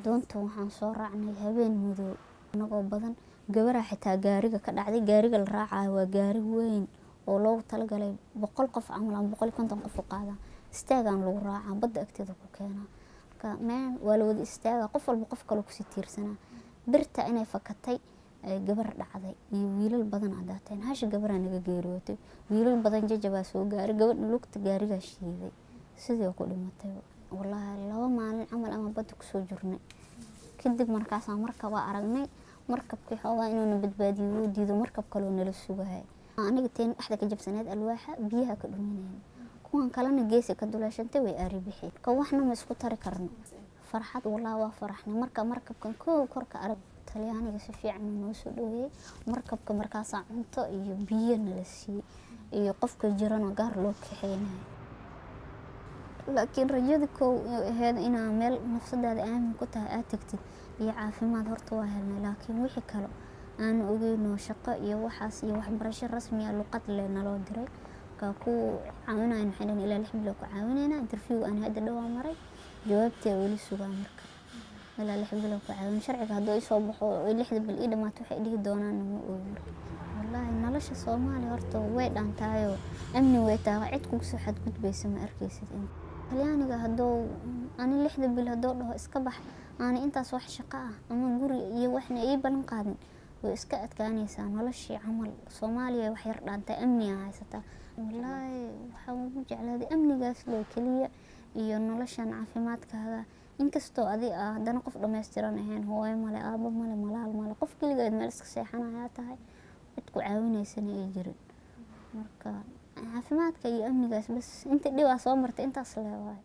doonta waxaan soo raacnay habeen madow anagoo badan gabaraa xitaa gaariga ka dhacday. Gaariga la raacayo waa gaari weyn oo loogu talagalay 100 qof camal ama 150 qof u qaada. Istaagaan lagu raacaa badda agteeda ku keenaa. Marka meel waa la wada istaagaa qof walba qof kale ku sii tiirsanaa. Birta inay fakatay gabar dhacday iyo wiilal badan cadaateen. Hashi gabaraa naga geeriyootay. Wiilal badan jajabaa soo gaaray. Gabadha lugta gaariga shiiday. Sidoo ku dhimatay. Wallaahi 2 maalin camal ama badda ku soo jirnay. Kadib markaas markab aragnay. Markabkii xoogaa inuu na badbaadiyo wuu diido markab kale oo nala sugahay. Aniga teen dhexda ka jabsaneed alwaaxa biyaha ka dhuminayeen. Kuwan kalena geesi ka duleeshantay way aari bixi. Ka waxna ma isku tari karno. Farxad wallaahi waa faraxnay marka markabkan korka arag Talyaaniga si fiican noo soo dhaweeyay. Markabka markaas cunto iyo biyo nala siiyay iyo qofka jirana gaar loo kaxeynay. Laakiin rajada ahayd inaan meel nafsadaada aamin ku tahay aad tagtid iyo caafimaad horta waa helnay. Laakiin wixii kale aan ogeyno shaqo iyo waxaas iyo waxbarasho rasmi ah luqad leh naloo diray. Ka ku caawinayna xilin ilaa 6 bilood ku caawinayna interview aan hadda dhawaa maray jawaabtii wali sugaa marka ilaa 6 bilood ku caawin sharciga haddii ay soo baxo 6 bil ii dhamaato waxay dhigi doonaan ma ogi. Wallaahi nolosha Soomaaliya horta way dhaantaayo amni way tahay cid ku soo xadgudbaysa ma arkaysid. Talyaaniga haddoo aan 6 bil haddoo dhaho iska bax aan intaas wax shaqo ah ama guri iyo waxna ay balan qaadin way iska adkaanaysaa noloshii camal. Soomaaliya wax yar dhaantay amni haysata. Wallaahi waxaan ugu jeclaaday amnigaas loo kaliya iyo noloshan caafimaadkaaga. Inkastoo haddana qof dhameystiran ahayn hooyo male aabbo male malaal male qof kaligeed meel iska seexanaya tahay cid ku caawinaysana ay jirin. Marka caafimaadka iyo amnigaas bas inta dhib soo martay intaas leeyahay.